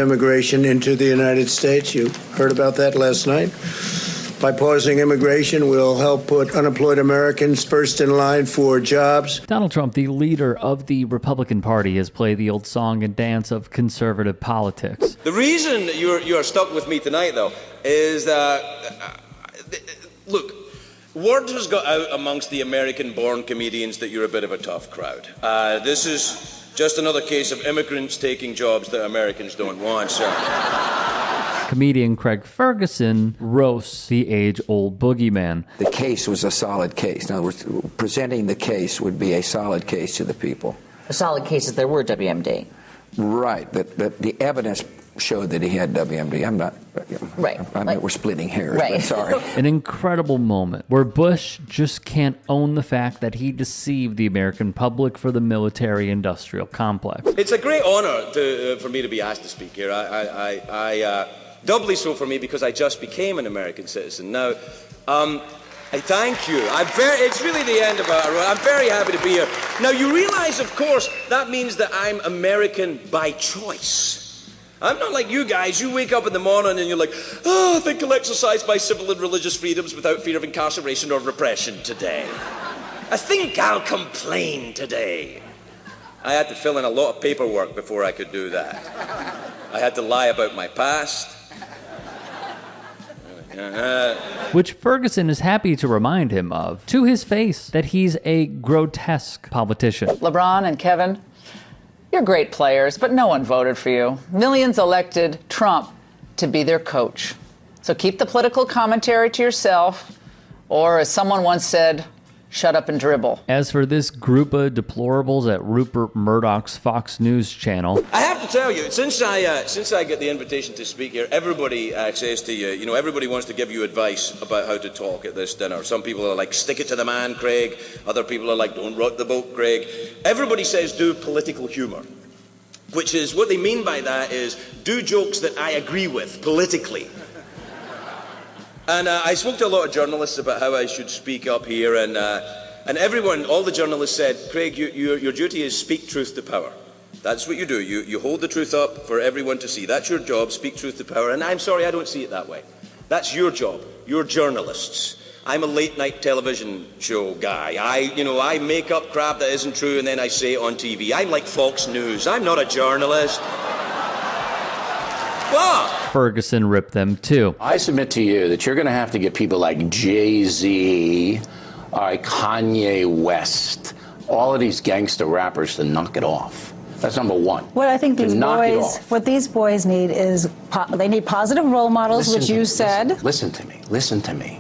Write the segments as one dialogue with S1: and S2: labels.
S1: immigration into the United States. You heard about that last night. By pausing immigration, we'll help put unemployed Americans first in line for jobs.
S2: Donald Trump, the leader of the Republican Party, has played the old song and dance of conservative politics.
S3: The reason you're stuck with me tonight, though, is that, look, word has got out amongst the American-born comedians that you're a bit of a tough crowd. This is just another case of immigrants taking jobs that Americans don't want, sir.
S2: Comedian Craig Ferguson roasts the age-old boogeyman.
S4: The case was a solid case. In other words, presenting the case would be a solid case to the people.
S5: A solid case if there were WMD.
S4: Right, but the evidence showed that he had WMD. I'm not.
S5: Right.
S4: I mean, we're splitting hairs.
S5: Right.
S4: But sorry.
S2: An incredible moment where Bush just can't own the fact that he deceived the American public for the military-industrial complex.
S3: It's a great honor for me to be asked to speak here. Doubly so for me because I just became an American citizen. Now, I thank you. It's really the end of our run. I'm very happy to be here. Now, you realize, of course, that means that I'm American by choice. I'm not like you guys. You wake up in the morning and you're like, oh, I think I'll exercise my civil and religious freedoms without fear of incarceration or repression today. I think I'll complain today. I had to fill in a lot of paperwork before I could do that. I had to lie about my past.
S2: Which Ferguson is happy to remind him of, to his face, that he's a grotesque politician.
S6: LeBron and Kevin, you're great players, but no one voted for you. Millions elected Trump to be their coach. So keep the political commentary to yourself, or as someone once said, shut up and dribble.
S2: As for this group of deplorables at Rupert Murdoch's Fox News channel,
S3: I have to tell you, since I get the invitation to speak here, everybody says to you, everybody wants to give you advice about how to talk at this dinner. Some people are like, stick it to the man, Craig. Other people are like, don't rock the boat, Craig. Everybody says do political humor, which is, what they mean by that is do jokes that I agree with politically. And I spoke to a lot of journalists about how I should speak up here, and everyone, all the journalists said, Craig, your duty is speak truth to power. That's what you do. You hold the truth up for everyone to see. That's your job, speak truth to power. And I'm sorry, I don't see it that way. That's your job. You're journalists. I'm a late-night television show guy. I make up crap that isn't true, and then I say it on TV. I'm like Fox News. I'm not a journalist. What?
S2: Ferguson ripped them too.
S7: I submit to you that you're going to have to get people like Jay-Z, Kanye West, all of these gangster rappers to knock it off. That's number one.
S8: What I think these boys need is they need positive role models, which you said.
S7: Listen to me.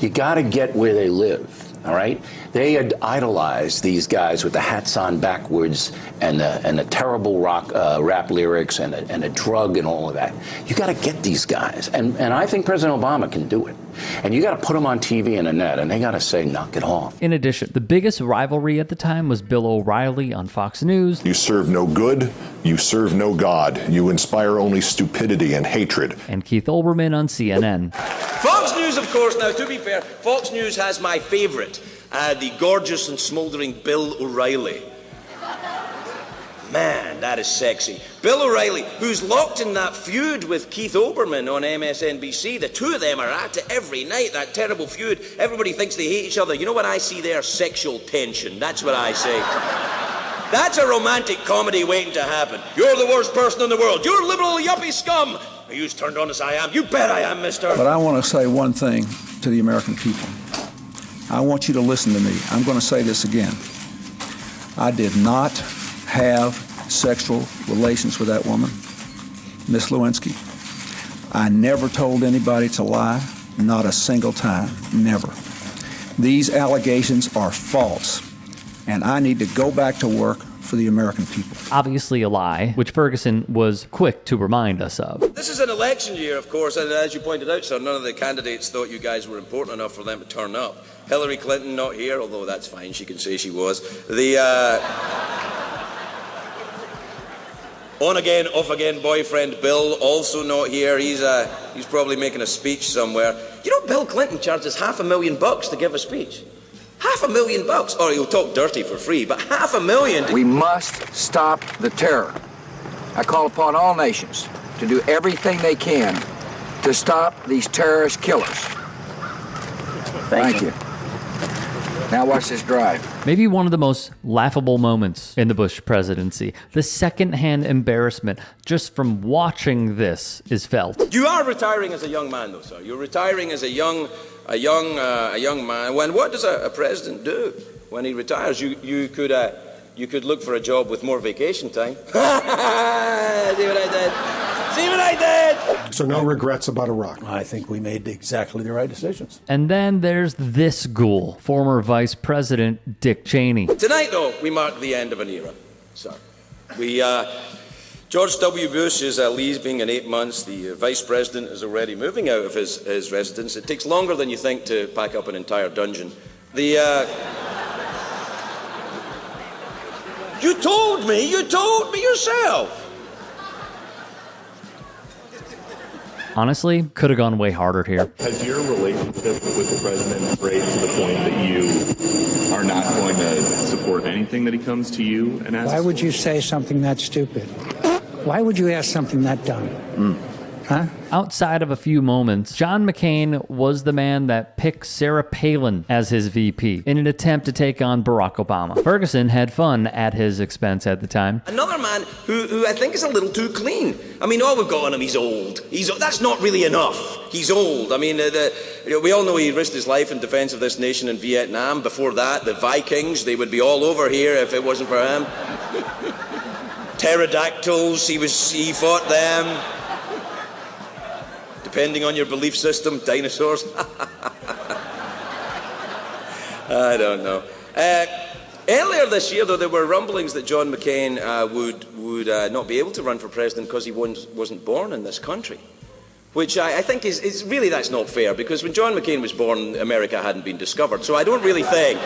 S7: You got to get where they live. All right, they idolize these guys with the hats on backwards and the terrible rap lyrics and a drug and all of that. You got to get these guys, and I think President Obama can do it. And you got to put them on TV and the net, and they got to say, knock it off.
S2: In addition, the biggest rivalry at the time was Bill O'Reilly on Fox News.
S9: You serve no good, you serve no God. You inspire only stupidity and hatred.
S2: And Keith Olbermann on CNN.
S3: Fox News, of course. Now, to be fair, Fox News has my favorite, the gorgeous and smoldering Bill O'Reilly. Man, that is sexy. Bill O'Reilly, who's locked in that feud with Keith Olbermann on MSNBC. The two of them are at it every night, that terrible feud. Everybody thinks they hate each other. You know what I see there? Sexual tension. That's what I say. That's a romantic comedy waiting to happen. You're the worst person in the world. You're liberal yuppie scum. Are you as turned on as I am? You bet I am, mister.
S10: But I want to say one thing to the American people. I want you to listen to me. I'm going to say this again. I did not have sexual relations with that woman, Miss Lewinsky. I never told anybody to lie, not a single time, never. These allegations are false, and I need to go back to work for the American people.
S2: Obviously a lie, which Ferguson was quick to remind us of.
S3: This is an election year, of course, and as you pointed out, sir, none of the candidates thought you guys were important enough for them to turn up. Hillary Clinton not here, although that's fine, she can say she was. On-again, off-again boyfriend Bill, also not here. He's probably making a speech somewhere. You know, Bill Clinton charges $500,000 to give a speech. $500,000, or he'll talk dirty for free, but $500,000.
S4: We must stop the terror. I call upon all nations to do everything they can to stop these terrorist killers. Thank you. Now watch this drive.
S2: Maybe one of the most laughable moments in the Bush presidency. The secondhand embarrassment just from watching this is felt.
S3: You are retiring as a young man, though, sir. You're retiring as a young man. What does a president do when he retires? You could look for a job with more vacation time. See what I did? See what I did?
S11: So no regrets about Iraq. I think we made exactly the right decisions.
S2: And then there's this ghoul, former Vice President Dick Cheney.
S3: Tonight, though, we mark the end of an era, sir. George W. Bush is leaving in 8 months. The Vice President is already moving out of his residence. It takes longer than you think to pack up an entire dungeon. You told me yourself.
S2: Honestly, could have gone way harder here.
S12: Has your relationship with the president frayed to the point that you are not going to support anything that he comes to you and asks?
S13: Why would you say something that stupid? Why would you ask something that dumb? Huh?
S2: Outside of a few moments, John McCain was the man that picked Sarah Palin as his VP in an attempt to take on Barack Obama. Ferguson had fun at his expense at the time.
S3: Another man who I think is a little too clean. I mean, all we've got on him, he's old. That's not really enough. He's old. I mean, we all know he risked his life in defense of this nation in Vietnam. Before that, the Vikings, they would be all over here if it wasn't for him. Pterodactyls, he fought them. Depending on your belief system, dinosaurs. I don't know. Earlier this year, though, there were rumblings that John McCain would not be able to run for president because he wasn't born in this country, which I think is really, that's not fair, because when John McCain was born, America hadn't been discovered. So I don't really think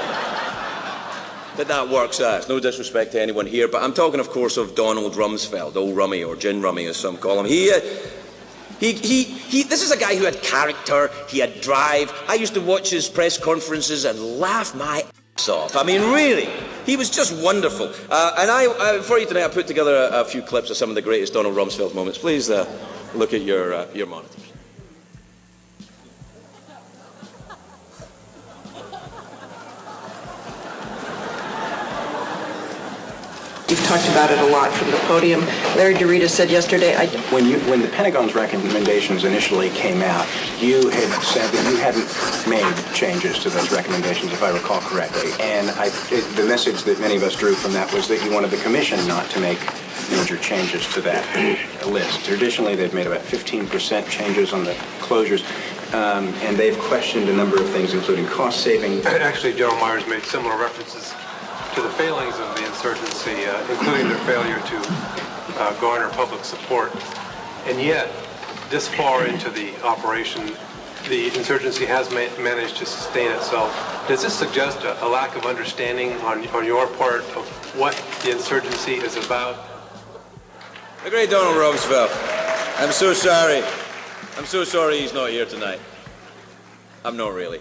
S3: that works out. It's no disrespect to anyone here, but I'm talking, of course, of Donald Rumsfeld, old Rummy, or Gin Rummy, as some call him. This is a guy who had character, he had drive. I used to watch his press conferences and laugh my ass off. I mean, really, he was just wonderful. And for you tonight, I put together a few clips of some of the greatest Donald Rumsfeld moments. Please look at your monitors.
S14: You've talked about it a lot from the podium. Larry DeRita said yesterday,
S15: When the Pentagon's recommendations initially came out, you had said that you hadn't made changes to those recommendations, if I recall correctly. And the message that many of us drew from that was that you wanted the Commission not to make major changes to that list. Traditionally, they've made about 15% changes on the closures, and they've questioned a number of things, including cost saving.
S16: Actually, General Myers made similar references to the failings of the insurgency, including their failure to garner public support. And yet, this far into the operation, the insurgency has managed to sustain itself. Does this suggest a lack of understanding on your part of what the insurgency is about?
S3: The great Donald Rumsfeld. I'm so sorry. I'm so sorry he's not here tonight. I'm not really.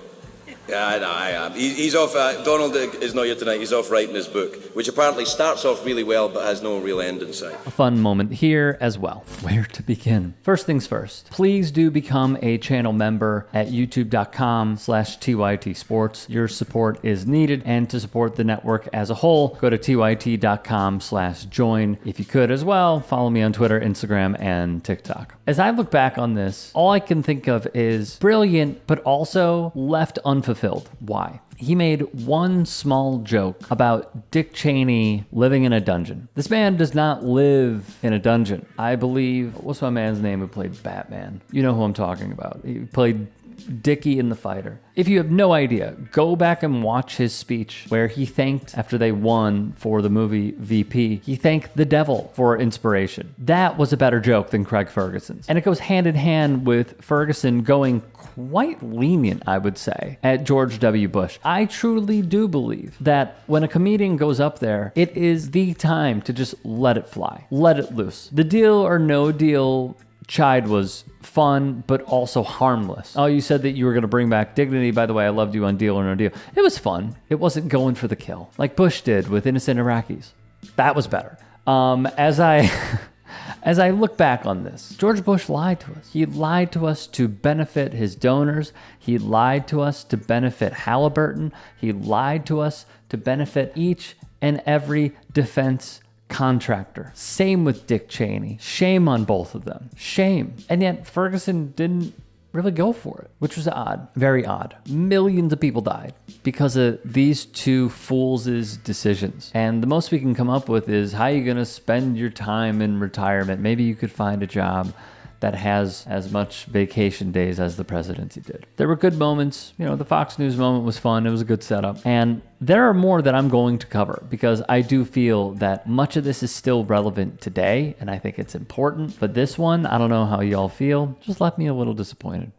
S3: Yeah, I am. He's off. Donald is not here tonight. He's off writing his book, which apparently starts off really well but has no real end in sight.
S2: A fun moment here as well. Where to begin? First things first, please do become a channel member at youtube.com/TYT Sports. Your support is needed, and to support the network as a whole, go to tyt.com/join. If you could as well, follow me on Twitter, Instagram, and TikTok. As I look back on this, all I can think of is brilliant, but also left unfulfilled. Why? He made one small joke about Dick Cheney living in a dungeon. This man does not live in a dungeon. I believe, what's my man's name who played Batman? You know who I'm talking about. He played Dickie in The Fighter. If you have no idea, go back and watch his speech where he thanked, after they won for the movie VP, he thanked the devil for inspiration. That was a better joke than Craig Ferguson's. And it goes hand in hand with Ferguson going quite lenient, I would say, at George W. Bush. I truly do believe that when a comedian goes up there, it is the time to just let it fly. Let it loose. The Deal or No Deal chide was fun, but also harmless. Oh, you said that you were going to bring back dignity. By the way, I loved you on Deal or No Deal. It was fun. It wasn't going for the kill like Bush did with innocent Iraqis. That was better. As As I look back on this, George Bush lied to us. He lied to us to benefit his donors. He lied to us to benefit Halliburton. He lied to us to benefit each and every defense contractor. Same with Dick Cheney. Shame on both of them. Shame. And yet Ferguson didn't really go for it, which was odd. Very odd. Millions of people died because of these two fools' decisions. And the most we can come up with is, how are you going to spend your time in retirement? Maybe you could find a job that has as much vacation days as the presidency did. There were good moments. You know, the Fox News moment was fun. It was a good setup. And there are more that I'm going to cover because I do feel that much of this is still relevant today, and I think it's important. But this one, I don't know how y'all feel, just left me a little disappointed.